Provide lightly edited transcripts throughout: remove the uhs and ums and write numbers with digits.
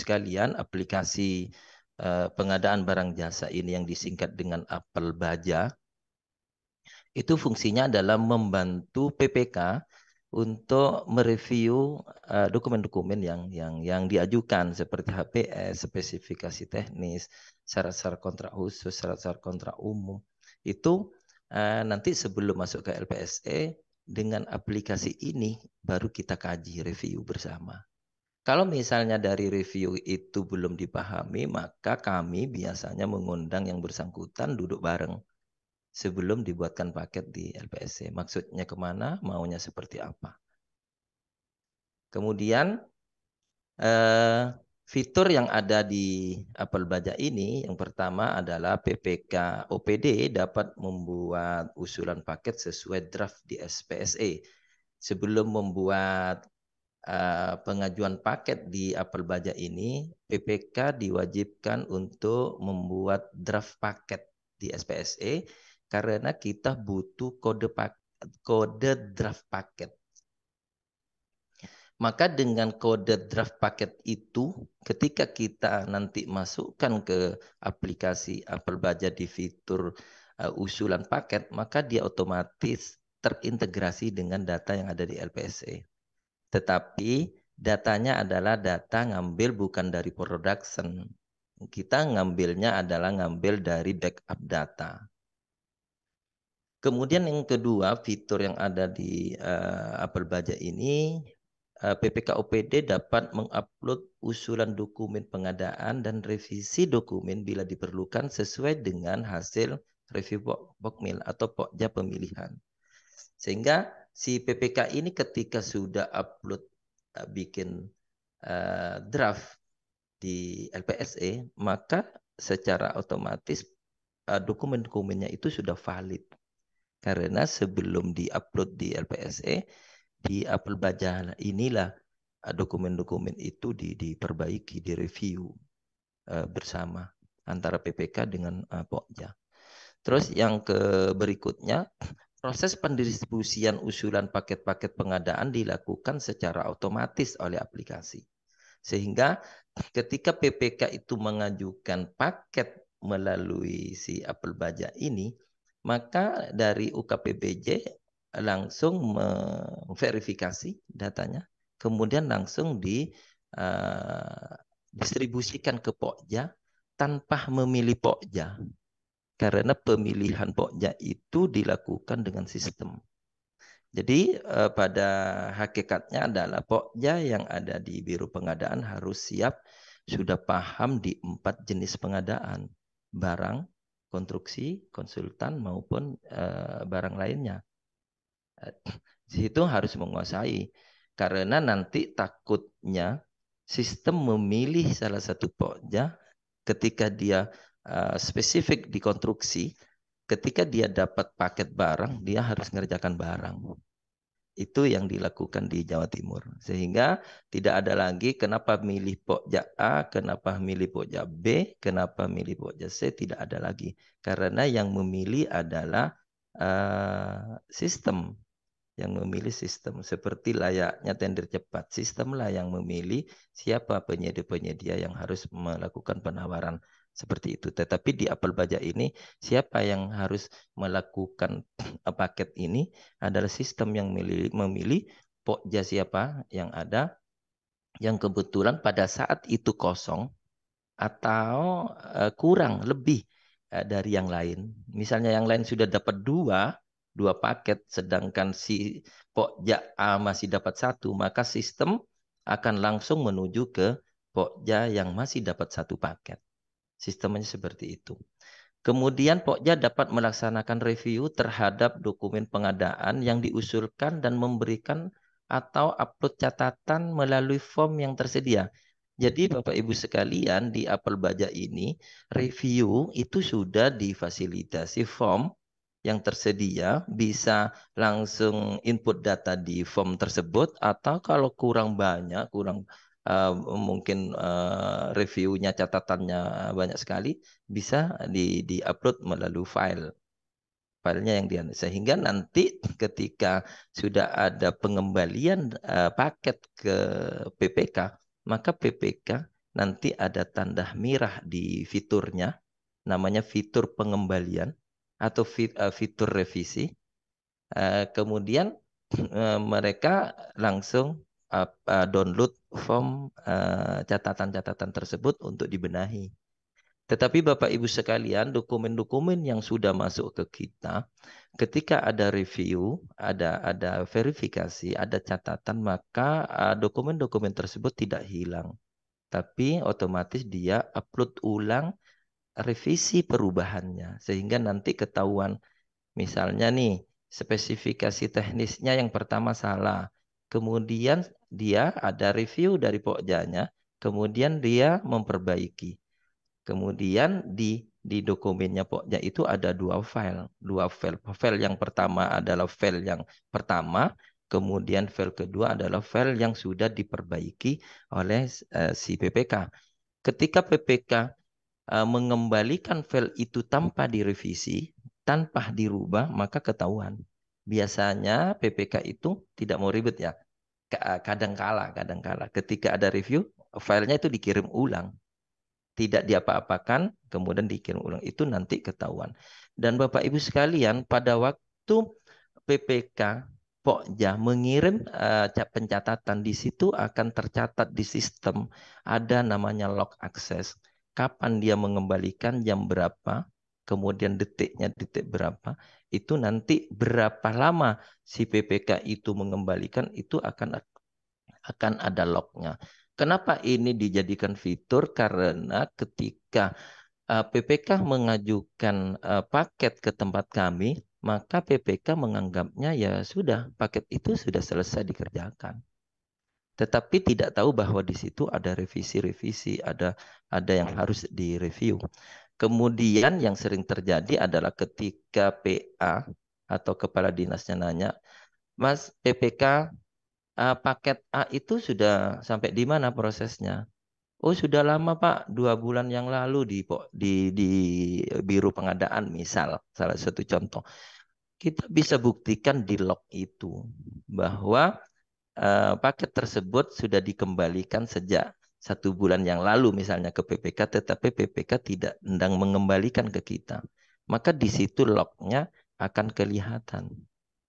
sekalian, aplikasi pengadaan barang jasa ini yang disingkat dengan Apel Baja, itu fungsinya adalah membantu PPK untuk mereview dokumen-dokumen yang diajukan seperti HPS, spesifikasi teknis, syarat-syarat kontrak khusus, syarat-syarat kontrak umum. Itu nanti sebelum masuk ke LPSE, dengan aplikasi ini baru kita kaji, review bersama. Kalau misalnya dari review itu belum dipahami, maka kami biasanya mengundang yang bersangkutan duduk bareng sebelum dibuatkan paket di LPSC. Maksudnya kemana, maunya seperti apa. Kemudian fitur yang ada di Apel Baja ini, yang pertama adalah PPK OPD dapat membuat usulan paket sesuai draft di SPSE. Sebelum membuat pengajuan paket di Apel Baja ini, PPK diwajibkan untuk membuat draft paket di SPSE karena kita butuh kode draft paket. Maka dengan kode draft paket itu, ketika kita nanti masukkan ke aplikasi Apel Baja di fitur usulan paket, maka dia otomatis terintegrasi dengan data yang ada di LPSE. Tetapi datanya adalah data ngambil bukan dari production. Kita ngambilnya adalah ngambil dari backup data. Kemudian yang kedua, fitur yang ada di Apel Baja ini, PPK OPD dapat mengupload usulan dokumen pengadaan dan revisi dokumen bila diperlukan sesuai dengan hasil review POKMIL atau Pokja pemilihan. Sehingga si PPK ini ketika sudah upload bikin draft di LPSE, maka secara otomatis dokumen-dokumennya itu sudah valid. Karena sebelum diupload di LPSE, di Apel Baja inilah dokumen-dokumen itu diperbaiki, direview bersama antara PPK dengan Pokja. Terus yang berikutnya, proses pendistribusian usulan paket-paket pengadaan dilakukan secara otomatis oleh aplikasi. Sehingga ketika PPK itu mengajukan paket melalui si Apel Baja ini, maka dari UKPBJ langsung memverifikasi datanya, kemudian langsung didistribusikan ke Pokja tanpa memilih Pokja. Karena pemilihan Pokja itu dilakukan dengan sistem. Jadi pada hakikatnya adalah Pokja yang ada di Biro Pengadaan harus siap sudah paham di 4 jenis pengadaan. Barang, konstruksi, konsultan maupun barang lainnya. Di situ harus menguasai. Karena nanti takutnya sistem memilih salah satu Pokja ketika dia spesifik di konstruksi, ketika dia dapat paket barang, dia harus mengerjakan barang. Itu yang dilakukan di Jawa Timur. Sehingga tidak ada lagi kenapa milih Pokja A, kenapa milih Pokja B, kenapa milih Pokja C, tidak ada lagi. Karena yang memilih adalah sistem. Yang memilih sistem. Seperti layaknya tender cepat. Sistemlah yang memilih siapa penyedia-penyedia yang harus melakukan penawaran seperti itu. Tetapi di Apel Baja ini, siapa yang harus melakukan paket ini adalah sistem yang memilih Pokja siapa yang ada, yang kebetulan pada saat itu kosong atau kurang lebih dari yang lain. Misalnya yang lain sudah dapat dua paket, sedangkan si Pokja A masih dapat 1, maka sistem akan langsung menuju ke Pokja yang masih dapat 1 paket. Sistemnya seperti itu. Kemudian Pokja dapat melaksanakan review terhadap dokumen pengadaan yang diusulkan dan memberikan atau upload catatan melalui form yang tersedia. Jadi Bapak Ibu sekalian, di Apel Baja ini review itu sudah difasilitasi form yang tersedia, bisa langsung input data di form tersebut, atau kalau kurang banyak, mungkin reviewnya, catatannya banyak sekali, bisa di-upload melalui filenya yang sehingga nanti ketika sudah ada pengembalian paket ke PPK, maka PPK nanti ada tanda merah di fiturnya, namanya fitur pengembalian atau fitur revisi. Kemudian mereka langsung download form catatan-catatan tersebut untuk dibenahi. Tetapi Bapak Ibu sekalian, dokumen-dokumen yang sudah masuk ke kita, ketika ada review, ada verifikasi, ada catatan, maka dokumen-dokumen tersebut tidak hilang. Tapi otomatis dia upload ulang revisi perubahannya. Sehingga nanti ketahuan, misalnya nih, spesifikasi teknisnya yang pertama salah. Kemudian dia ada review dari Pokjanya, kemudian dia memperbaiki. Kemudian di dokumennya Pokja itu ada dua file. File yang pertama adalah file yang pertama, kemudian file kedua adalah file yang sudah diperbaiki oleh si PPK. Ketika PPK mengembalikan file itu tanpa direvisi, tanpa dirubah, maka ketahuan. Biasanya PPK itu tidak mau ribet ya. Kadang-kala ketika ada review, filenya itu dikirim ulang. Tidak diapa-apakan, kemudian dikirim ulang. Itu nanti ketahuan. Dan Bapak Ibu sekalian, pada waktu PPK Pokja mengirim pencatatan, di situ akan tercatat di sistem, ada namanya log access. Kapan dia mengembalikan, jam berapa, kemudian detiknya detik berapa, itu nanti berapa lama si PPK itu mengembalikan, itu akan ada lognya. Kenapa ini dijadikan fitur? Karena ketika PPK mengajukan paket ke tempat kami, maka PPK menganggapnya ya sudah, paket itu sudah selesai dikerjakan. Tetapi tidak tahu bahwa di situ ada revisi-revisi, ada yang harus direview. Kemudian yang sering terjadi adalah ketika PA atau kepala dinasnya nanya, Mas, PPK paket A itu sudah sampai di mana prosesnya? Oh, sudah lama Pak, 2 bulan yang lalu di biro pengadaan misal, salah satu contoh. Kita bisa buktikan di log itu bahwa paket tersebut sudah dikembalikan sejak 1 bulan yang lalu misalnya ke PPK, tetapi PPK tidak sedang mengembalikan ke kita. Maka di situ lognya akan kelihatan.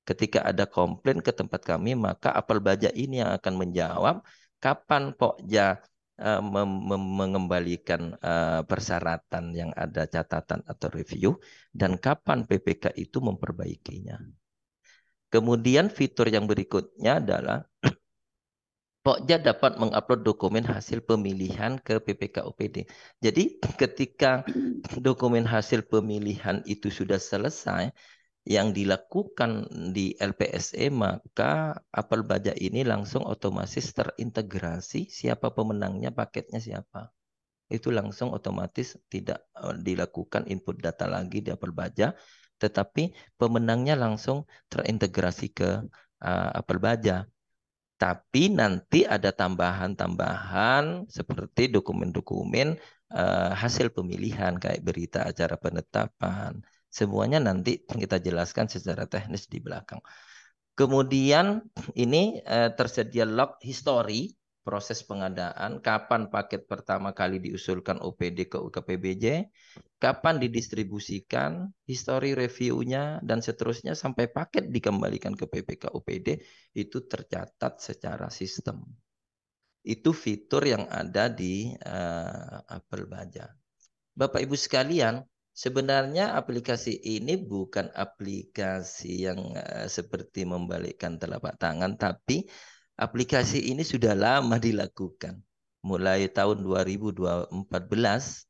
Ketika ada komplain ke tempat kami, maka apel baja ini yang akan menjawab kapan Pokja mengembalikan persyaratan yang ada catatan atau review, dan kapan PPK itu memperbaikinya. Kemudian fitur yang berikutnya adalah Pokja dapat mengupload dokumen hasil pemilihan ke PPK OPD. Jadi ketika dokumen hasil pemilihan itu sudah selesai, yang dilakukan di LPSE, maka apel baja ini langsung otomatis terintegrasi siapa pemenangnya, paketnya siapa. Itu langsung otomatis tidak dilakukan input data lagi di apel baja, tetapi pemenangnya langsung terintegrasi ke apel baja. Tapi nanti ada tambahan-tambahan seperti dokumen-dokumen hasil pemilihan kayak berita acara penetapan. Semuanya nanti kita jelaskan secara teknis di belakang. Kemudian ini tersedia log history proses pengadaan, kapan paket pertama kali diusulkan OPD ke UKPBJ, kapan didistribusikan, history reviewnya, dan seterusnya sampai paket dikembalikan ke PPK OPD, itu tercatat secara sistem. Itu fitur yang ada di Apel Baja. Bapak Ibu sekalian, sebenarnya aplikasi ini bukan aplikasi yang seperti membalikkan telapak tangan, tapi aplikasi ini sudah lama dilakukan. Mulai tahun 2014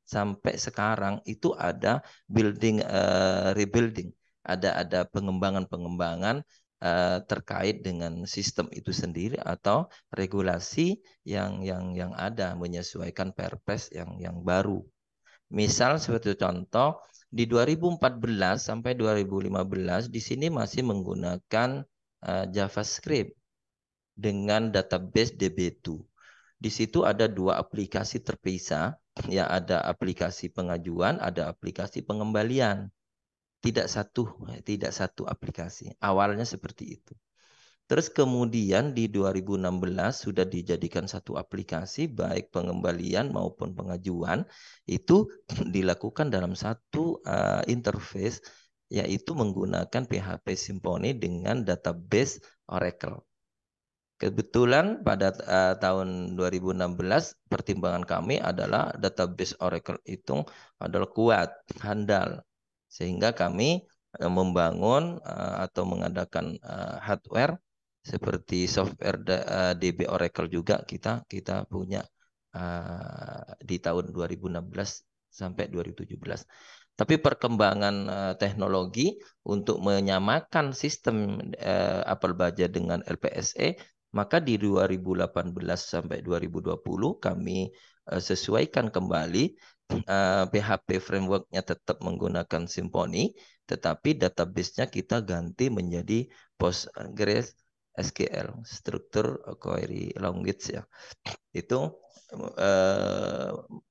sampai sekarang itu ada rebuilding, ada pengembangan-pengembangan terkait dengan sistem itu sendiri atau regulasi yang ada menyesuaikan Perpres yang baru. Misal seperti contoh di 2014 sampai 2015 di sini masih menggunakan JavaScript dengan database DB2. Di situ ada 2 aplikasi terpisah, ya ada aplikasi pengajuan, ada aplikasi pengembalian. Tidak satu aplikasi. Awalnya seperti itu. Terus kemudian di 2016 sudah dijadikan satu aplikasi baik pengembalian maupun pengajuan itu dilakukan dalam satu interface, yaitu menggunakan PHP Symfony dengan database Oracle. Kebetulan pada tahun 2016 pertimbangan kami adalah database Oracle itu adalah kuat, handal. Sehingga kami membangun atau mengadakan hardware seperti software DB Oracle juga kita punya di tahun 2016 sampai 2017. Tapi perkembangan teknologi untuk menyamakan sistem apel baja dengan LPSE, maka di 2018 sampai 2020 kami sesuaikan kembali PHP frameworknya tetap menggunakan Symfony, tetapi database-nya kita ganti menjadi Postgres SQL, Structure Query Language ya. Itu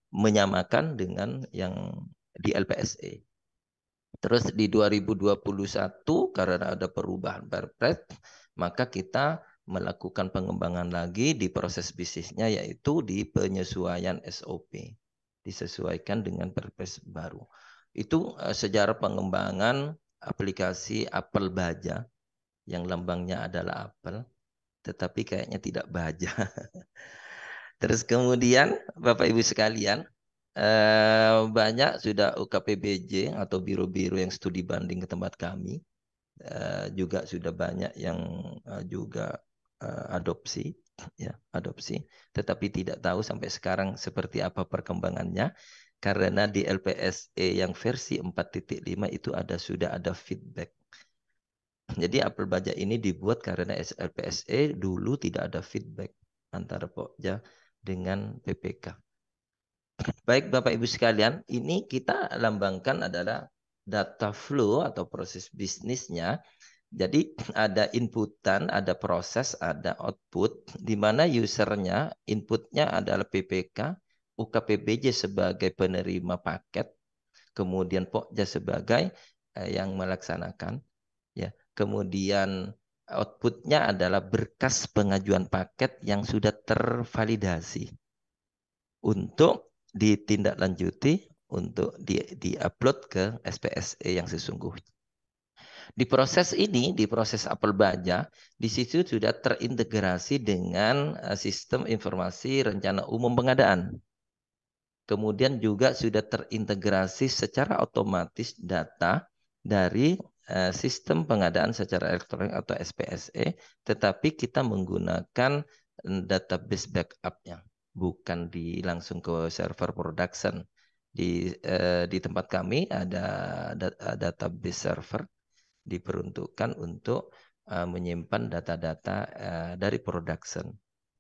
menyamakan dengan yang di LPSE. Terus di 2021 karena ada perubahan Perpres, maka kita melakukan pengembangan lagi di proses bisnisnya, yaitu di penyesuaian SOP. Disesuaikan dengan Perpres baru. Itu sejarah pengembangan aplikasi apel baja yang lambangnya adalah apel, tetapi kayaknya tidak baja. Terus kemudian Bapak Ibu sekalian, banyak sudah UKPBJ atau biro-biro yang studi banding ke tempat kami. Juga sudah banyak yang juga adopsi, ya adopsi. Tetapi tidak tahu sampai sekarang seperti apa perkembangannya. Karena di LPSE yang versi 4.5 itu sudah ada feedback. Jadi apel baja ini dibuat karena LPSE dulu tidak ada feedback antara Pokja dengan PPK. Baik Bapak Ibu sekalian, ini kita lambangkan adalah data flow atau proses bisnisnya. Jadi ada inputan, ada proses, ada output, di mana usernya, inputnya adalah PPK, UKPBJ sebagai penerima paket, kemudian Pokja sebagai yang melaksanakan, ya. Kemudian outputnya adalah berkas pengajuan paket yang sudah tervalidasi untuk ditindaklanjuti untuk di-upload ke SPSE yang sesungguhnya. Di proses ini, di proses apel baja, di situ sudah terintegrasi dengan sistem informasi rencana umum pengadaan. Kemudian juga sudah terintegrasi secara otomatis data dari sistem pengadaan secara elektronik atau SPSE, tetapi kita menggunakan database backup-nya, bukan langsung ke server production. Di tempat kami ada database server diperuntukkan untuk menyimpan data-data dari production.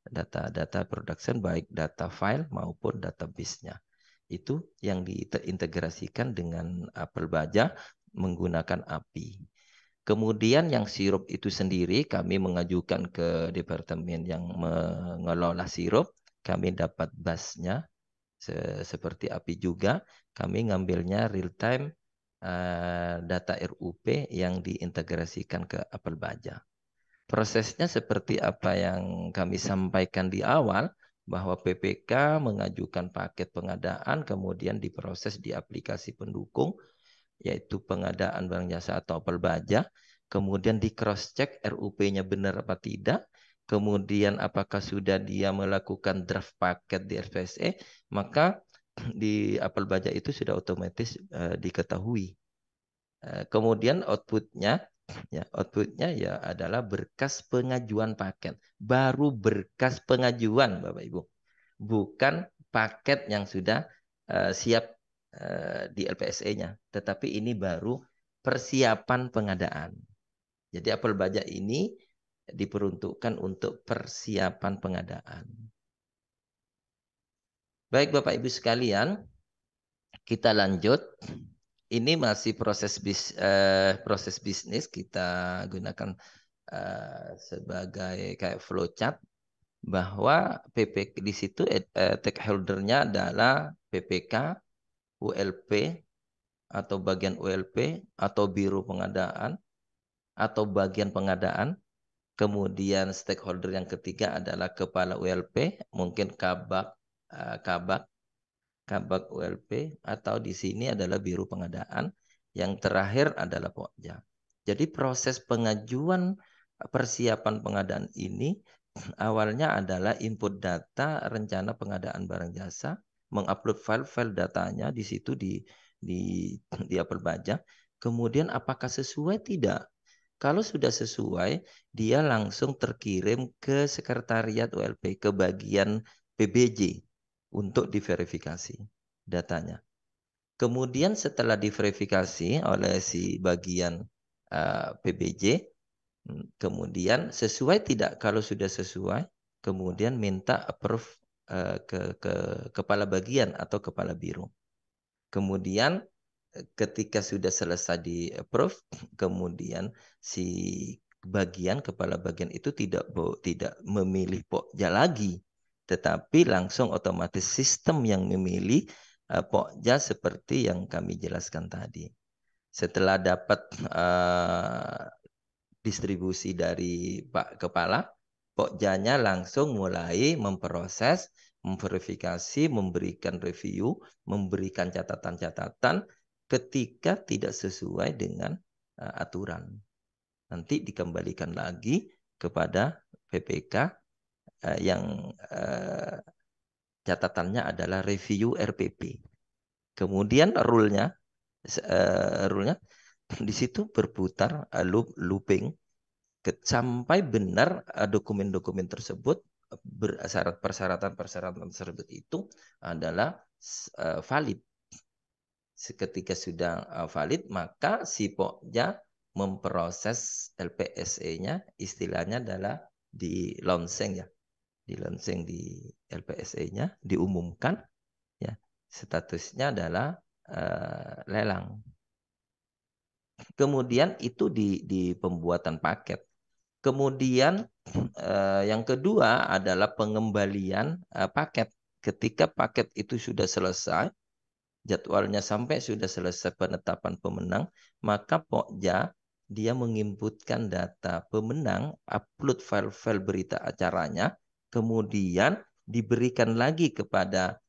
Data-data production baik data file maupun database-nya. Itu yang diintegrasikan dengan apel baja menggunakan API. Kemudian yang sirup itu sendiri kami mengajukan ke departemen yang mengelola sirup. Kami dapat busnya seperti API juga. Kami ngambilnya real time data RUP yang diintegrasikan ke apel baja. Prosesnya seperti apa yang kami sampaikan di awal, bahwa PPK mengajukan paket pengadaan, kemudian diproses di aplikasi pendukung, yaitu pengadaan barang jasa atau apel baja, kemudian di cross check RUP-nya benar apa tidak, kemudian apakah sudah dia melakukan draft paket di RPSE, maka di apel baja itu sudah otomatis diketahui. Kemudian outputnya ya adalah berkas pengajuan paket. Baru berkas pengajuan Bapak Ibu. Bukan paket yang sudah siap di LPSE-nya. Tetapi ini baru persiapan pengadaan. Jadi apel baja ini diperuntukkan untuk persiapan pengadaan. Baik Bapak Ibu sekalian, kita lanjut. Ini masih proses bisnis, kita gunakan sebagai kayak flowchart, bahwa PPK di situ stakeholder-nya adalah PPK, ULP atau bagian ULP atau biro pengadaan atau bagian pengadaan, Kemudian stakeholder yang ketiga adalah kepala ULP, mungkin kabak, kabak ULP, atau di sini adalah biro pengadaan. Yang terakhir adalah Pokja. Jadi proses pengajuan persiapan pengadaan ini awalnya adalah input data rencana pengadaan barang jasa, mengupload file-file datanya di situ di apel baja. Kemudian apakah sesuai tidak? Kalau sudah sesuai, dia langsung terkirim ke sekretariat ULP, ke bagian PBJ untuk diverifikasi datanya. Kemudian setelah diverifikasi oleh si bagian PBJ, kemudian sesuai tidak? Kalau sudah sesuai, kemudian minta approve ke kepala bagian atau kepala biro. Kemudian ketika sudah selesai di approve, kemudian si kepala bagian itu tidak memilih Pokja lagi, tetapi langsung otomatis sistem yang memilih Pokja seperti yang kami jelaskan tadi. Setelah dapat distribusi dari Pak Kepala, Pokjanya langsung mulai memproses, memverifikasi, memberikan review, memberikan catatan-catatan ketika tidak sesuai dengan aturan. Nanti dikembalikan lagi kepada PPK yang catatannya adalah review RPP. Kemudian rule-nya di situ berputar looping sampai benar dokumen-dokumen tersebut persyaratan-persyaratan tersebut itu adalah valid. Ketika sudah valid, maka si Pokja memproses LPSE-nya, istilahnya adalah di launching ya, di launching di LPSE-nya, diumumkan ya, statusnya adalah lelang. Kemudian itu di pembuatan paket. Kemudian yang kedua adalah pengembalian paket. Ketika paket itu sudah selesai, jadwalnya sampai sudah selesai penetapan pemenang, maka Pokja dia menginputkan data pemenang, upload file-file berita acaranya, kemudian diberikan lagi kepada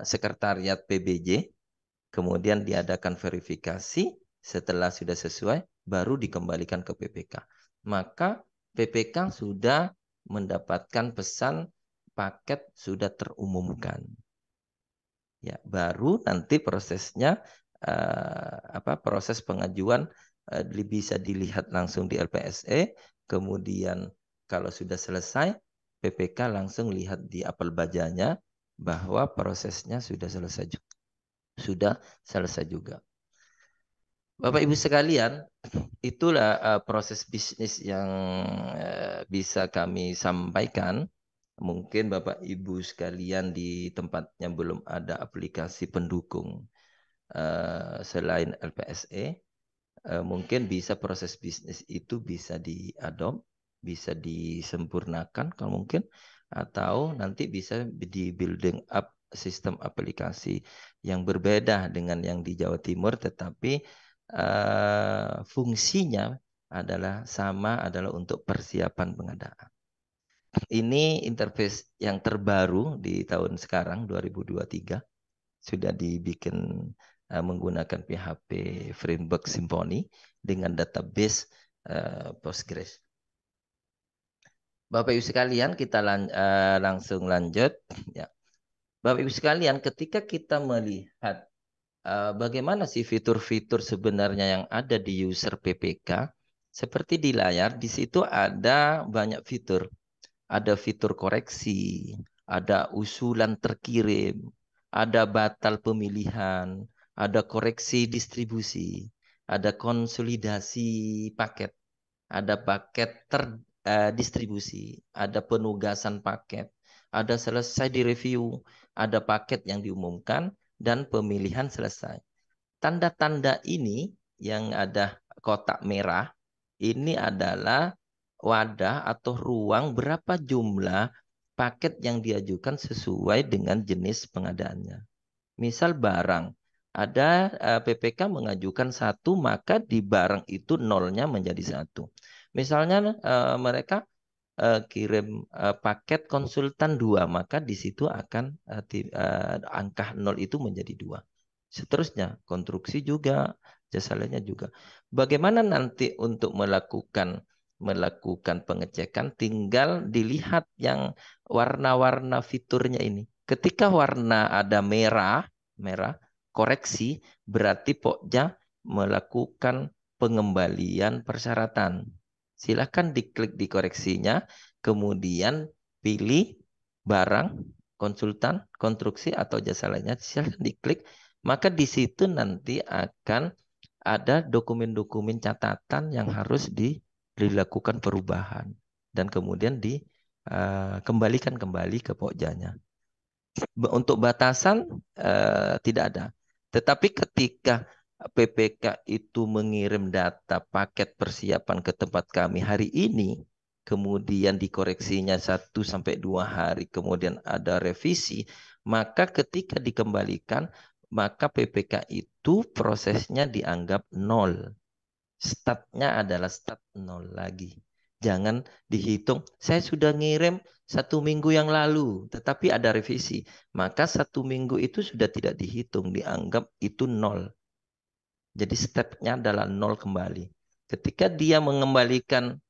sekretariat PBJ, kemudian diadakan verifikasi, setelah sudah sesuai, baru dikembalikan ke PPK. Maka PPK sudah mendapatkan pesan paket sudah terumumkan. Ya, baru nanti prosesnya proses pengajuan bisa dilihat langsung di LPSE, kemudian kalau sudah selesai, PPK langsung lihat di apel bajanya bahwa prosesnya sudah selesai juga. Bapak Ibu sekalian, itulah proses bisnis yang bisa kami sampaikan. Mungkin Bapak Ibu sekalian di tempatnya belum ada aplikasi pendukung selain LPSE, mungkin bisa proses bisnis itu bisa diadopt, bisa disempurnakan kalau mungkin, atau nanti bisa di building up sistem aplikasi yang berbeda dengan yang di Jawa Timur, tetapi fungsinya adalah sama, adalah untuk persiapan pengadaan. Ini interface yang terbaru di tahun sekarang 2023, sudah dibikin menggunakan PHP Framework Symfony dengan database Postgres. Bapak Ibu sekalian, kita langsung lanjut ya. Bapak Ibu sekalian, ketika kita melihat bagaimana sih fitur-fitur sebenarnya yang ada di user PPK, seperti di layar, di situ ada banyak fitur. Ada fitur koreksi, ada usulan terkirim, ada batal pemilihan, ada koreksi distribusi, ada konsolidasi paket, ada paket terdistribusi, ada penugasan paket, ada selesai direview, ada paket yang diumumkan, dan pemilihan selesai. Tanda-tanda ini yang ada kotak merah, ini adalah wadah atau ruang berapa jumlah paket yang diajukan sesuai dengan jenis pengadaannya. Misal barang, ada PPK mengajukan 1, maka di barang itu nolnya menjadi 1. Misalnya mereka kirim paket konsultan 2, maka di situ akan angka 0 itu menjadi 2. Seterusnya, konstruksi juga, jasa lainnya juga. Bagaimana nanti untuk melakukan pengecekan, tinggal dilihat yang warna-warna fiturnya ini. Ketika warna ada merah, koreksi, berarti Pokja melakukan pengembalian persyaratan. Silahkan diklik di koreksinya, kemudian pilih barang, konsultan, konstruksi, atau jasa lainnya. Silahkan diklik, maka di situ nanti akan ada dokumen-dokumen catatan yang harus dilakukan perubahan. Dan kemudian dikembalikan kembali ke Pokjanya. Untuk batasan tidak ada. Tetapi ketika PPK itu mengirim data paket persiapan ke tempat kami hari ini, kemudian dikoreksinya 1-2 hari, kemudian ada revisi, maka ketika dikembalikan, maka PPK itu prosesnya dianggap 0. Statnya adalah stat 0 lagi. Jangan dihitung, saya sudah ngirim 1 minggu yang lalu, tetapi ada revisi. Maka 1 minggu itu sudah tidak dihitung, dianggap itu 0. Jadi stepnya adalah 0 kembali. Ketika dia mengembalikan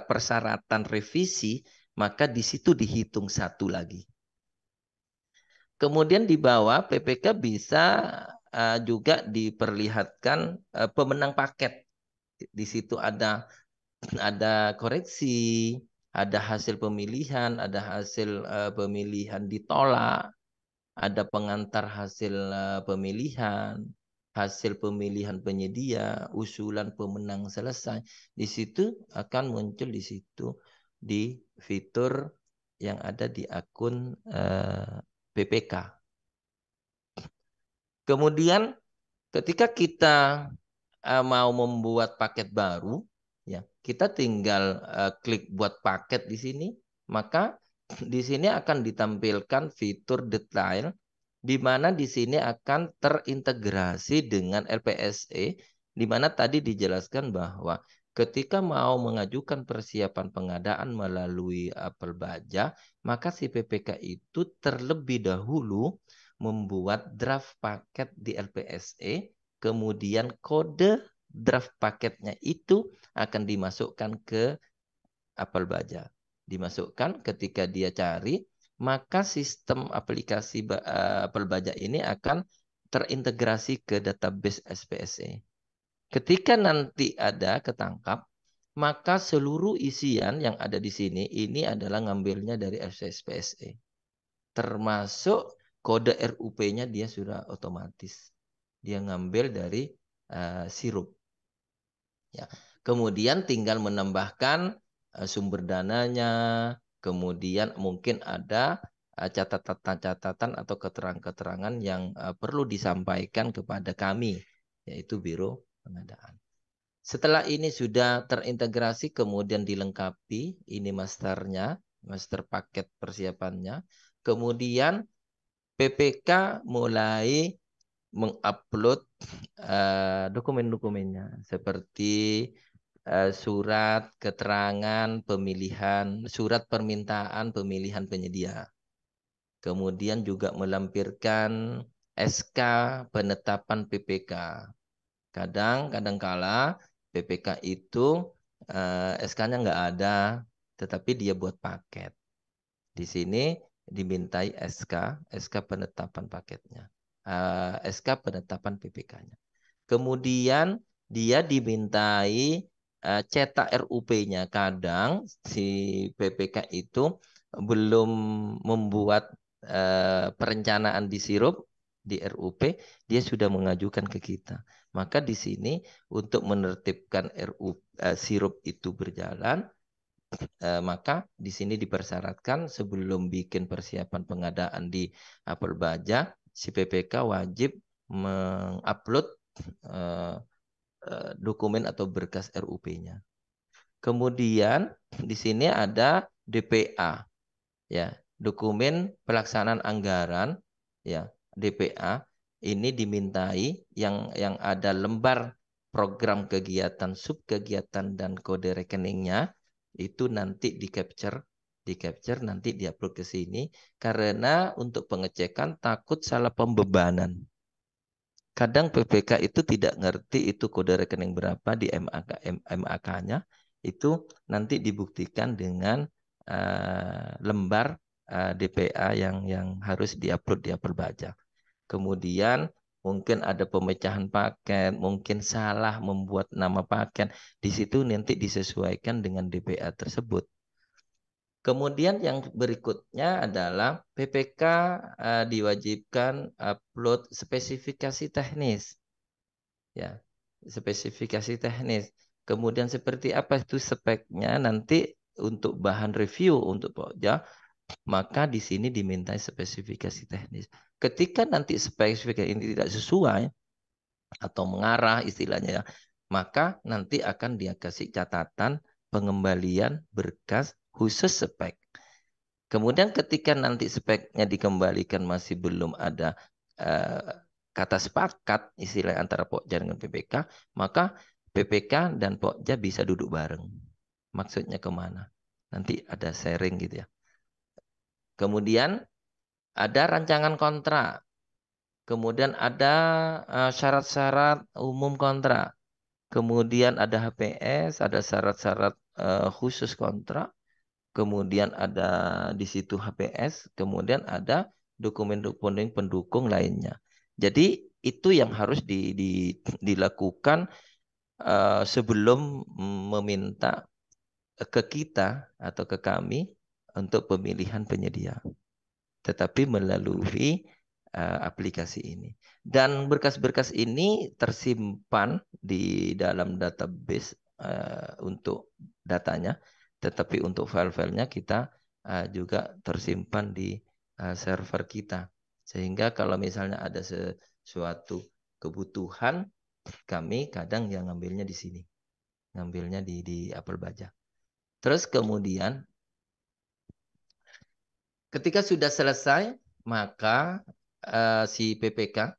persyaratan revisi, maka di situ dihitung 1 lagi. Kemudian di bawah PPK bisa juga diperlihatkan pemenang paket. Di situ ada koreksi, ada hasil pemilihan, ada hasil pemilihan ditolak, ada pengantar hasil pemilihan, hasil pemilihan penyedia, usulan pemenang selesai. Di situ akan muncul di situ di fitur yang ada di akun PPK. Kemudian ketika kita mau membuat paket baru, ya kita tinggal klik buat paket di sini, maka di sini akan ditampilkan fitur detail, di mana di sini akan terintegrasi dengan LPSE, di mana tadi dijelaskan bahwa ketika mau mengajukan persiapan pengadaan melalui apel baja, maka si PPK itu terlebih dahulu membuat draft paket di LPSE, kemudian kode draft paketnya itu akan dimasukkan ke apel baja. Dimasukkan ketika dia cari, maka sistem aplikasi apel baja ini akan terintegrasi ke database SPSE. Ketika nanti ada ketangkap, maka seluruh isian yang ada di sini ini adalah ngambilnya dari SPSE. Termasuk kode RUP-nya dia sudah otomatis. Dia ngambil dari sirup. Ya. Kemudian tinggal menambahkan sumber dananya, kemudian mungkin ada catatan-catatan atau keterangan-keterangan yang perlu disampaikan kepada kami, yaitu Biro Pengadaan. Setelah ini sudah terintegrasi, kemudian dilengkapi, ini masternya, master paket persiapannya. Kemudian PPK mulai mengupload dokumen-dokumennya seperti surat keterangan pemilihan, surat permintaan pemilihan penyedia. Kemudian juga melampirkan SK penetapan PPK. Kadang-kala PPK itu SK-nya nggak ada, tetapi dia buat paket. Di sini dimintai SK penetapan paketnya, SK penetapan PPK-nya. Kemudian dia dimintai cetak RUP-nya. Kadang si PPK itu belum membuat perencanaan di sirup, di RUP, dia sudah mengajukan ke kita. Maka di sini untuk menertibkan sirup itu berjalan, maka di sini dipersyaratkan sebelum bikin persiapan pengadaan di apel baja, si PPK wajib mengupload dokumen atau berkas RUP-nya. Kemudian di sini ada DPA, ya, dokumen pelaksanaan anggaran, ya, DPA ini dimintai yang ada lembar program kegiatan, sub kegiatan, dan kode rekeningnya itu nanti di capture nanti diupload ke sini karena untuk pengecekan takut salah pembebanan. Kadang PPK itu tidak ngerti itu kode rekening berapa di MAK-nya itu nanti dibuktikan dengan lembar DPA yang harus diupload di Apel Baja. Kemudian mungkin ada pemecahan paket, mungkin salah membuat nama paket. Di situ nanti disesuaikan dengan DPA tersebut. Kemudian yang berikutnya adalah PPK diwajibkan upload spesifikasi teknis. Ya, spesifikasi teknis. Kemudian seperti apa itu speknya nanti untuk bahan review untuk Pokja, maka di sini dimintai spesifikasi teknis. Ketika nanti spesifikasi ini tidak sesuai atau mengarah istilahnya ya, maka nanti akan dia kasih catatan pengembalian berkas khusus spek. Kemudian ketika nanti speknya dikembalikan masih belum ada kata sepakat istilah antara Pokja dengan PPK, maka PPK dan Pokja bisa duduk bareng. Maksudnya kemana? Nanti ada sharing gitu ya. Kemudian ada rancangan kontrak. Kemudian ada syarat-syarat umum kontrak. Kemudian ada HPS, ada syarat-syarat khusus kontrak. Kemudian ada di situ HPS, kemudian ada dokumen-dokumen pendukung lainnya. Jadi itu yang harus dilakukan sebelum meminta ke kita atau ke kami untuk pemilihan penyedia. Tetapi melalui aplikasi ini. Dan berkas-berkas ini tersimpan di dalam database untuk datanya. Tetapi untuk file-filenya kita juga tersimpan di server kita. Sehingga kalau misalnya ada sesuatu kebutuhan, kami kadang yang ngambilnya di sini. Ngambilnya di Apple Baja. Terus kemudian ketika sudah selesai, maka si PPK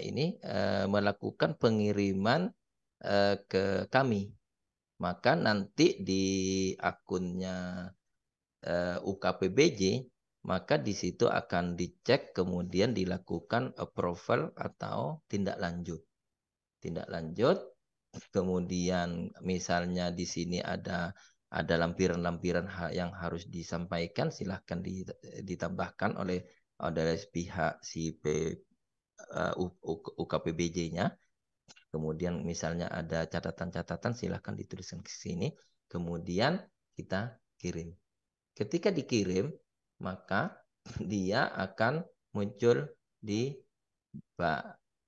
ini melakukan pengiriman ke kami. Maka nanti di akunnya UKPBJ, maka di situ akan dicek kemudian dilakukan approval atau tindak lanjut. Tindak lanjut, kemudian misalnya di sini ada lampiran-lampiran yang harus disampaikan, silahkan ditambahkan oleh pihak si UKPBJ-nya. Kemudian misalnya ada catatan-catatan, silahkan dituliskan ke sini. Kemudian kita kirim. Ketika dikirim, maka dia akan muncul di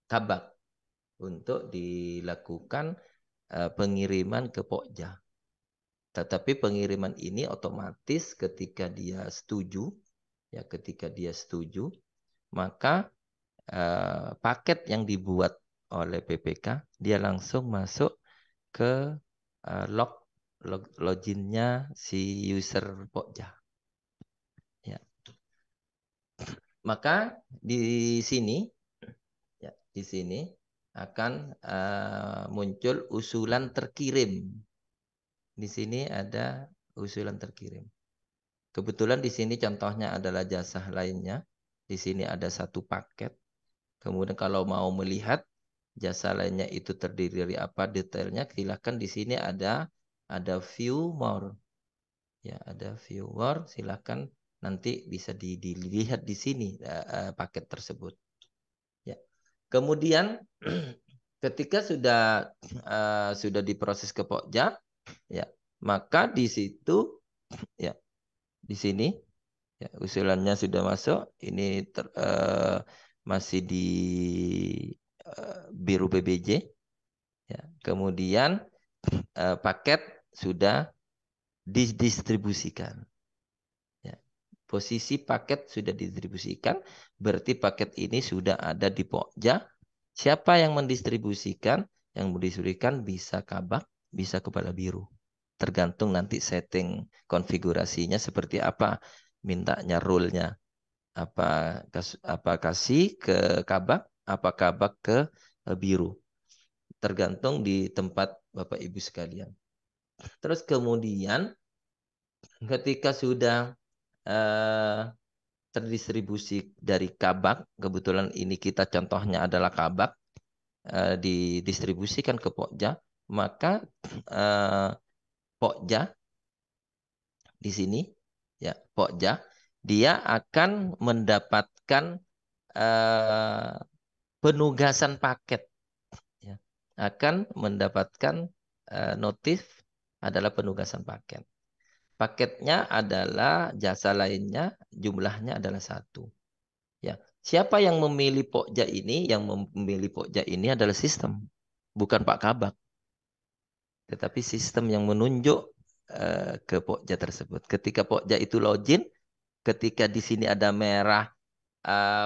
tabak untuk dilakukan pengiriman ke Pokja. Tetapi pengiriman ini otomatis ketika dia setuju, maka paket yang dibuat oleh PPK dia langsung masuk ke loginnya si user Pokja. Ya. Maka di sini akan muncul usulan terkirim. Di sini ada usulan terkirim. Kebetulan di sini contohnya adalah jasa lainnya. Di sini ada satu paket. Kemudian kalau mau melihat jasa lainnya itu terdiri dari apa detailnya, silakan di sini ada view more. Ya, ada view more, silakan nanti bisa dilihat di sini paket tersebut. Ya. Kemudian ketika sudah diproses ke Pokja, ya, maka di situ ya di sini ya, usulannya sudah masuk. Ini masih di biru PBJ. Ya. Kemudian paket sudah didistribusikan. Ya. Posisi paket sudah didistribusikan, berarti paket ini sudah ada di Pokja. Siapa yang mendistribusikan? Yang mendistribusikan bisa Kabak, bisa Kepala Biru. Tergantung nanti setting konfigurasinya seperti apa, mintanya rule-nya. Apa kasih ke Kabak, apa Kabak ke Biru. tergantung di tempat Bapak Ibu sekalian. Terus kemudian ketika sudah terdistribusi dari kabak, kebetulan ini kita contohnya adalah kabak, didistribusikan ke Pokja, maka Pokja di sini, ya Pokja, dia akan mendapatkan penugasan paket, ya. Akan mendapatkan notif adalah penugasan paket. Paketnya adalah jasa lainnya, jumlahnya adalah 1. Ya, siapa yang memilih Pokja ini? Yang memilih Pokja ini adalah sistem, bukan Pak Kabak, tetapi sistem yang menunjuk ke Pokja tersebut. Ketika Pokja itu login, ketika di sini ada merah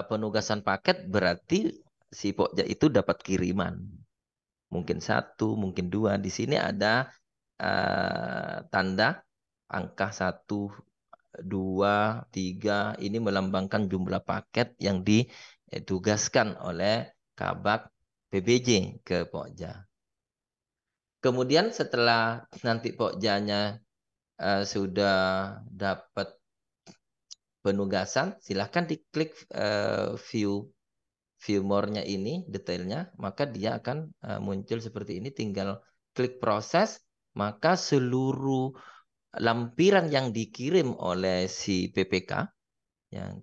penugasan paket, berarti si Pokja itu dapat kiriman. Mungkin 1, mungkin 2. Di sini ada tanda angka 1, 2, 3. Ini melambangkan jumlah paket yang ditugaskan oleh Kabak PBJ ke Pokja. Kemudian setelah nanti Pokjanya sudah dapat penugasan, silahkan diklik view more-nya ini, detailnya, maka dia akan muncul seperti ini. Tinggal klik proses, maka seluruh lampiran yang dikirim oleh si PPK, yang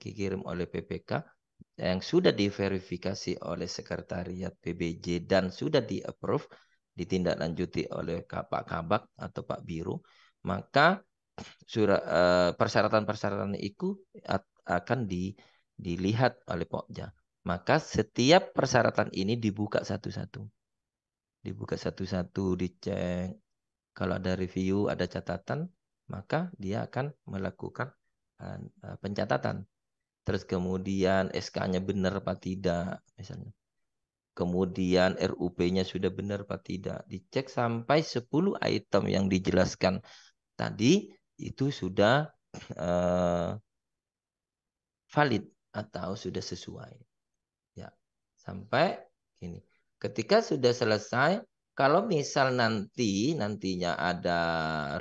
sudah diverifikasi oleh Sekretariat PBJ dan sudah di-approve, ditindaklanjuti oleh Pak Kabak atau Pak Biro, maka persyaratan-persyaratan itu akan dilihat oleh Pokja. Maka setiap persyaratan ini dibuka satu-satu. Dicek. Kalau ada review, ada catatan, maka dia akan melakukan pencatatan. Terus kemudian SK-nya benar apa tidak, misalnya. Kemudian RUP-nya sudah benar apa tidak. Dicek sampai 10 item yang dijelaskan tadi itu sudah valid atau sudah sesuai. Ya, sampai ini. Ketika sudah selesai, kalau misal nantinya ada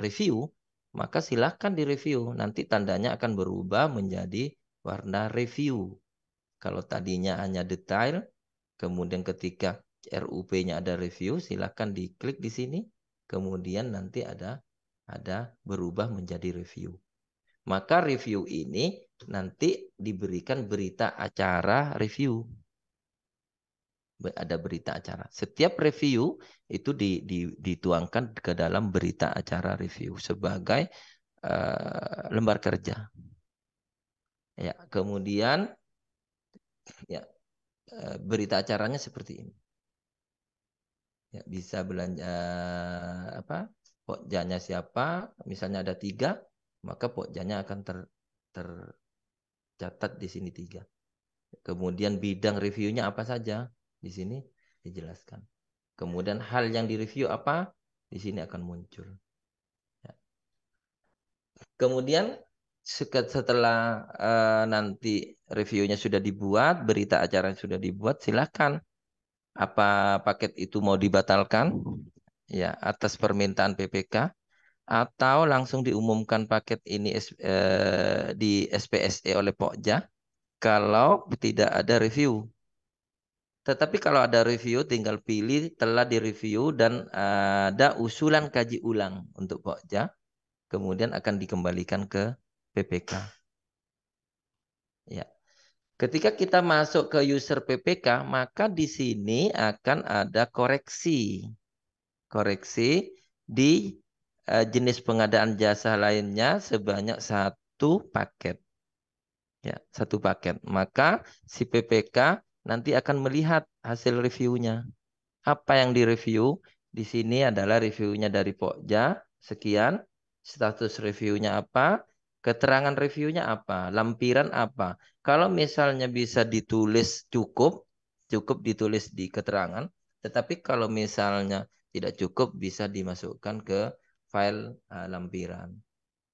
review, maka silahkan direview. Nanti tandanya akan berubah menjadi warna review. Kalau tadinya hanya detail, kemudian ketika RUP-nya ada review, silahkan diklik di sini. Kemudian nanti ada berubah menjadi review. Maka review ini nanti diberikan berita acara review. Ada berita acara. Setiap review itu dituangkan ke dalam berita acara review sebagai lembar kerja. Ya, kemudian ya berita acaranya seperti ini. Ya, bisa belanja apa? Pokjanya siapa? Misalnya ada 3, maka pokjanya akan tercatat di sini 3. Kemudian bidang reviewnya apa saja? Di sini dijelaskan. Kemudian hal yang direview apa? Di sini akan muncul. Ya. Kemudian setelah nanti reviewnya sudah dibuat, berita acara sudah dibuat, silakan apa paket itu mau dibatalkan ya atas permintaan PPK atau langsung diumumkan paket ini di SPSE oleh Pokja kalau tidak ada review. Tetapi kalau ada review, tinggal pilih telah direview dan ada usulan kaji ulang untuk Pokja, kemudian akan dikembalikan ke PPK. Ya. Ketika kita masuk ke user PPK, maka di sini akan ada koreksi. Koreksi di jenis pengadaan jasa lainnya sebanyak 1 paket. Ya, 1 paket. Maka si PPK nanti akan melihat hasil reviewnya. Apa yang direview? Di sini adalah reviewnya dari Pokja, sekian. Status reviewnya apa? Keterangan reviewnya apa? Lampiran apa? Kalau misalnya bisa ditulis cukup ditulis di keterangan. Tetapi kalau misalnya tidak cukup, bisa dimasukkan ke file lampiran.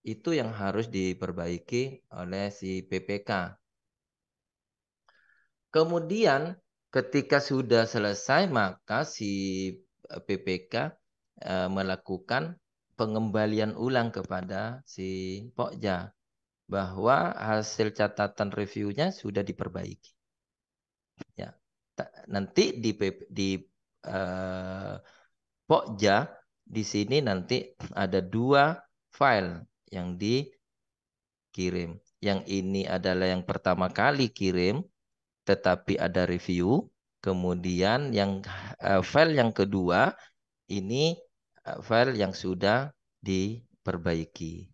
Itu yang harus diperbaiki oleh si PPK. Kemudian Ketika sudah selesai, maka si PPK melakukan pengembalian ulang kepada si Pokja bahwa hasil catatan reviewnya sudah diperbaiki. Ya, nanti di eh, Pokja di sini nanti ada 2 file yang dikirim. Yang ini adalah yang pertama kali kirim, tetapi ada review. Kemudian yang file yang kedua ini file yang sudah diperbaiki.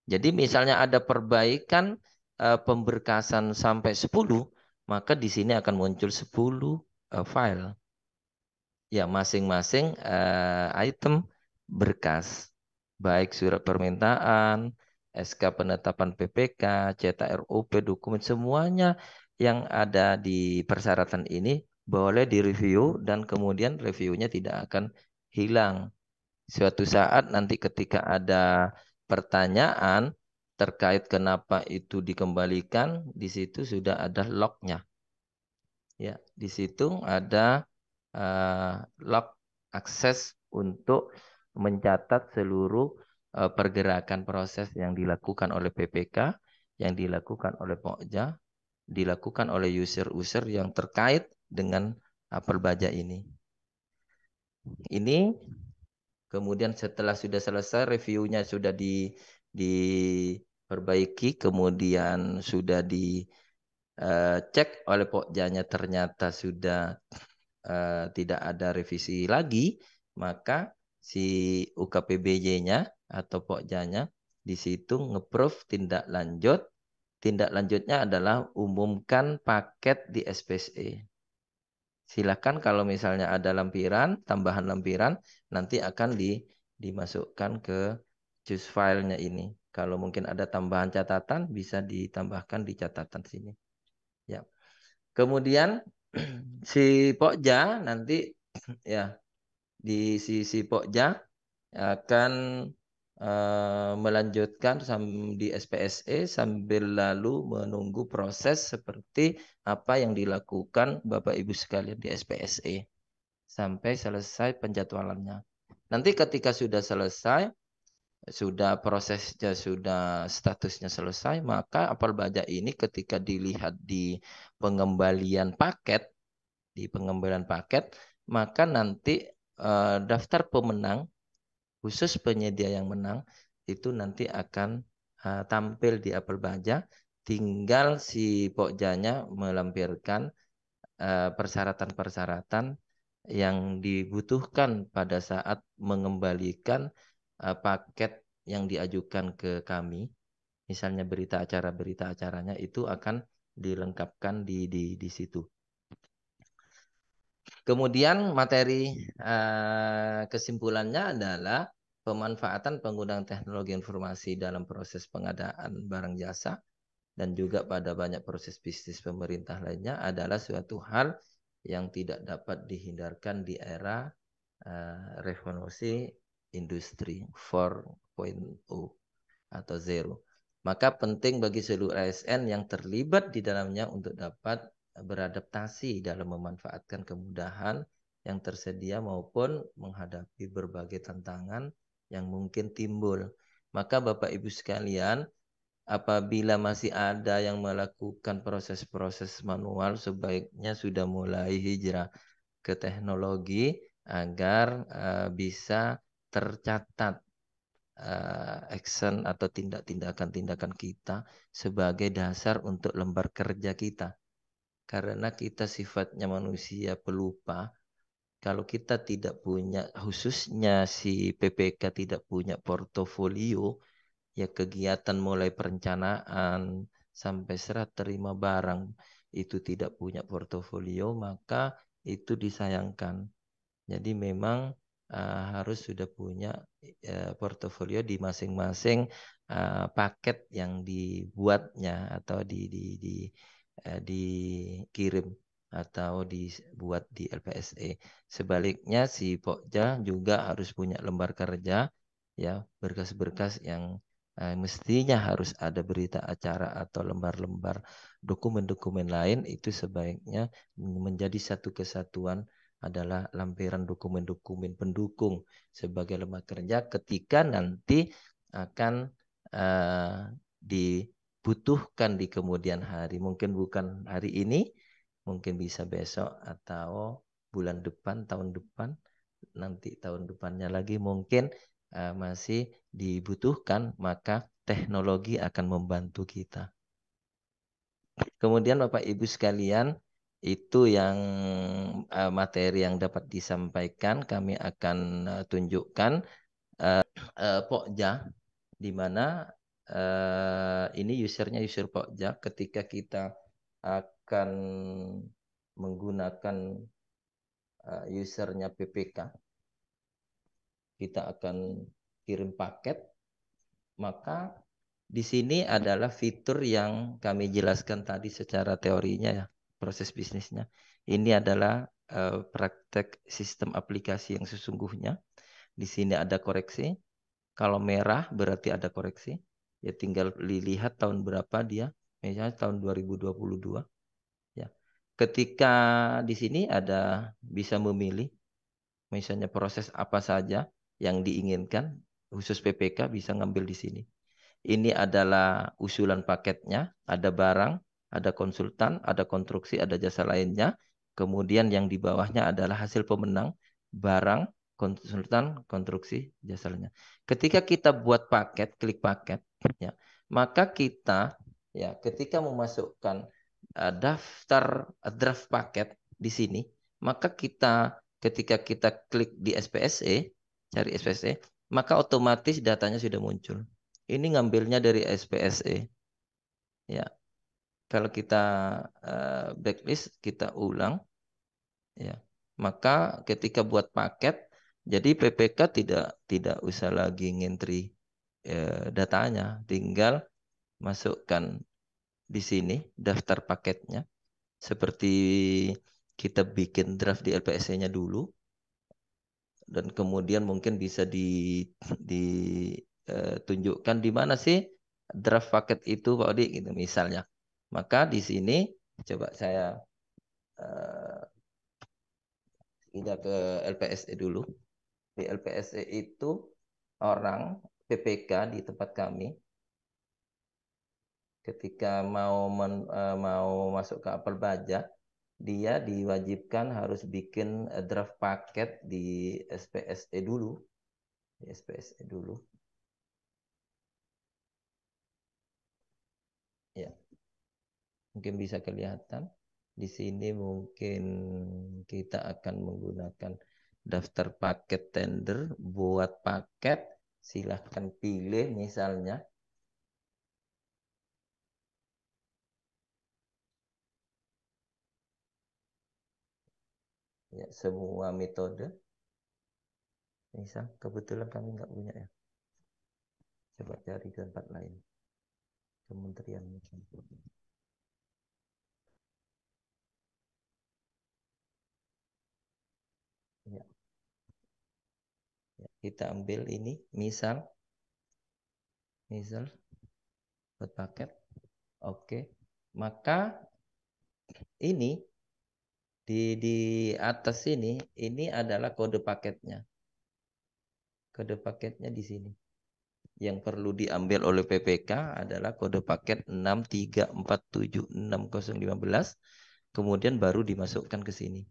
Jadi misalnya ada perbaikan pemberkasan sampai 10, maka di sini akan muncul 10 file. Ya, masing-masing item berkas, baik surat permintaan, SK penetapan PPK, cetak ROP, dokumen, semuanya yang ada di persyaratan ini boleh direview dan kemudian reviewnya tidak akan hilang. Suatu saat nanti ketika ada pertanyaan terkait kenapa itu dikembalikan, di situ sudah ada lognya. Ya, di situ ada log akses untuk mencatat seluruh pergerakan proses yang dilakukan oleh PPK, yang dilakukan oleh Pokja, dilakukan oleh user-user yang terkait dengan apel baja ini. Ini kemudian setelah sudah selesai reviewnya sudah diperbaiki, kemudian sudah dicek oleh Pokjanya ternyata sudah tidak ada revisi lagi, maka si UKPBJ-nya atau Pokjanya di situ nge-proof tindak lanjut. Tindak lanjutnya adalah umumkan paket di SPSE. Silakan kalau misalnya ada lampiran, tambahan lampiran, nanti akan dimasukkan ke choose filenya ini. Kalau mungkin ada tambahan catatan, bisa ditambahkan di catatan sini. Ya. Kemudian si Pokja nanti ya di sisi Pokja akan melanjutkan di SPSE sambil lalu menunggu proses seperti apa yang dilakukan Bapak Ibu sekalian di SPSE sampai selesai penjadwalannya. Nanti ketika sudah selesai, sudah prosesnya sudah statusnya selesai, maka apel baja ini ketika dilihat di pengembalian paket, maka nanti daftar pemenang khusus penyedia yang menang itu nanti akan tampil di apel baja. Tinggal si Pokjanya melampirkan persyaratan-persyaratan yang dibutuhkan pada saat mengembalikan paket yang diajukan ke kami. Misalnya berita acaranya itu akan dilengkapkan di situ. Kemudian materi kesimpulannya adalah pemanfaatan penggunaan teknologi informasi dalam proses pengadaan barang jasa dan juga pada banyak proses bisnis pemerintah lainnya adalah suatu hal yang tidak dapat dihindarkan di era revolusi industri 4.0 atau zero. Maka penting bagi seluruh ASN yang terlibat di dalamnya untuk dapat beradaptasi dalam memanfaatkan kemudahan yang tersedia maupun menghadapi berbagai tantangan yang mungkin timbul. Maka Bapak Ibu sekalian, apabila masih ada yang melakukan proses-proses manual, sebaiknya sudah mulai hijrah ke teknologi agar bisa tercatat action atau tindakan-tindakan kita sebagai dasar untuk lembar kerja kita. Karena kita sifatnya manusia pelupa, kalau kita tidak punya, khususnya si PPK tidak punya portofolio, ya kegiatan mulai perencanaan sampai serah terima barang itu tidak punya portofolio, maka itu disayangkan. Jadi memang harus sudah punya portofolio di masing-masing paket yang dibuatnya atau dikirim atau dibuat di LPSE. Sebaliknya si Pokja juga harus punya lembar kerja ya berkas-berkas yang Mestinya harus ada berita acara atau lembar-lembar dokumen-dokumen lain itu sebaiknya menjadi satu kesatuan adalah lampiran dokumen-dokumen pendukung sebagai lembaga kerja ketika nanti akan dibutuhkan di kemudian hari. Mungkin bukan hari ini, mungkin bisa besok atau bulan depan, tahun depan, nanti tahun depannya lagi mungkin masih dibutuhkan, maka teknologi akan membantu kita. Kemudian Bapak Ibu sekalian, itu yang materi yang dapat disampaikan, kami akan tunjukkan Pokja, di mana ini usernya user Pokja. Ketika kita akan menggunakan usernya PPK, kita akan kirim paket, maka di sini adalah fitur yang kami jelaskan tadi secara teorinya ya, proses bisnisnya. Ini adalah praktek sistem aplikasi yang sesungguhnya. Di sini ada koreksi. Kalau merah berarti ada koreksi. Ya tinggal dilihat tahun berapa dia. Misalnya tahun 2022. Ya. Ketika di sini ada bisa memilih misalnya proses apa saja yang diinginkan, khusus PPK bisa ngambil di sini. Ini adalah usulan paketnya, ada barang, ada konsultan, ada konstruksi, ada jasa lainnya. Kemudian yang di bawahnya adalah hasil pemenang, barang, konsultan, konstruksi, jasa lainnya. Ketika kita buat paket, klik paket, ya, maka kita ya ketika memasukkan daftar draft paket di sini, maka kita ketika kita klik di SPSE, cari SPSE, maka otomatis datanya sudah muncul. Ini ngambilnya dari SPSE. Ya, kalau kita backlist, kita ulang, ya, maka ketika buat paket, jadi PPK tidak usah lagi ngentri datanya, tinggal masukkan di sini daftar paketnya, seperti kita bikin draft di LPSC-nya dulu, dan kemudian mungkin bisa ditunjukkan di mana sih draft paket itu Pak Odi gitu misalnya. Maka di sini coba saya pindah ke LPSE dulu. Di LPSE itu orang PPK di tempat kami ketika mau masuk ke apel baja, dia diwajibkan harus bikin draft paket di SPSE dulu. Di SPSE dulu. Ya, mungkin bisa kelihatan. Di sini mungkin kita akan menggunakan daftar paket tender buat paket. Silahkan pilih misalnya. Ya, semua metode. Misal, kebetulan kami nggak punya ya. Coba cari di tempat lain. Kementerian mungkin. Ya, ya, kita ambil ini, misal buat paket. Oke, maka ini di atas ini adalah kode paketnya. Kode paketnya di sini. Yang perlu diambil oleh PPK adalah kode paket 634760015, kemudian baru dimasukkan ke sini.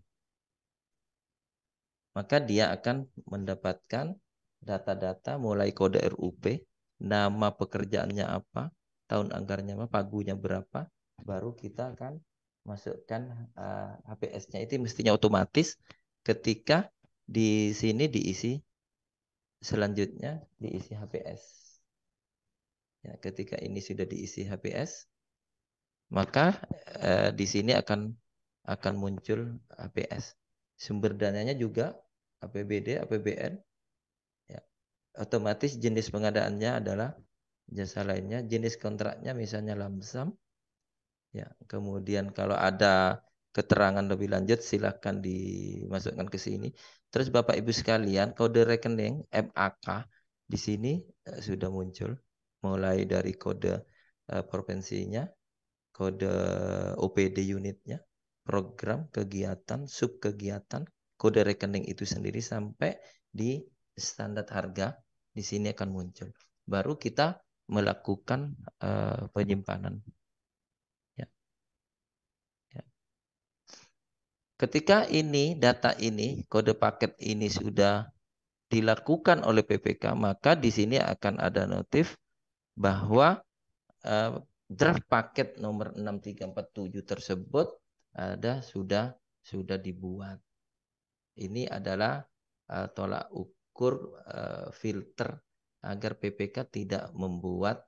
Maka dia akan mendapatkan data-data mulai kode RUP, nama pekerjaannya apa, tahun anggarannya apa, pagunya berapa, baru kita akan masukkan HPS-nya. Itu mestinya otomatis ketika di sini diisi, selanjutnya diisi HPS. Ya, ketika ini sudah diisi HPS, maka di sini akan muncul HPS. Sumber dananya juga APBD, APBN. Ya. Otomatis jenis pengadaannya adalah jasa lainnya, jenis kontraknya misalnya lamsam. Ya, kemudian kalau ada keterangan lebih lanjut silahkan dimasukkan ke sini. Terus Bapak Ibu sekalian, kode rekening MAK di sini sudah muncul. mulai dari kode provinsinya, kode OPD unitnya, program, kegiatan, subkegiatan, kode rekening itu sendiri sampai di standar harga di sini akan muncul. Baru kita melakukan penyimpanan. Ya. Ya. Ketika ini data ini, kode paket ini sudah dilakukan oleh PPK, maka di sini akan ada notif bahwa draft paket nomor 6347 tersebut sudah dibuat. Ini adalah tolak ukur filter agar PPK tidak membuat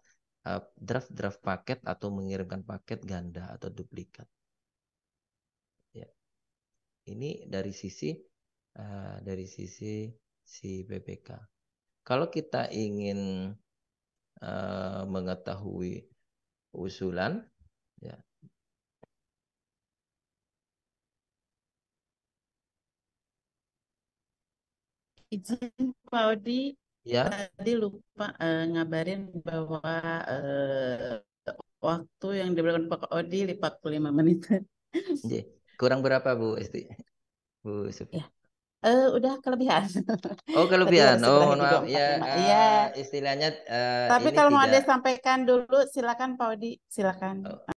draft paket atau mengirimkan paket ganda atau duplikat. Ya. Ini dari sisi si PPK. Kalau kita ingin mengetahui usulan, ya. Izin Pak Odi, Ya. tadi lupa ngabarin bahwa waktu yang diberikan Pak Odi 45 menit. Kurang berapa Bu Esti? Bu Sufi. Ya, udah kelebihan. Oh Tadi kelebihan. harus Oh berakhir mohon di maaf. Ya 2:45. Iya. istilahnya Tapi ini kalau mau tidak. ada sampaikan dulu, silakan Pak Odi, silakan.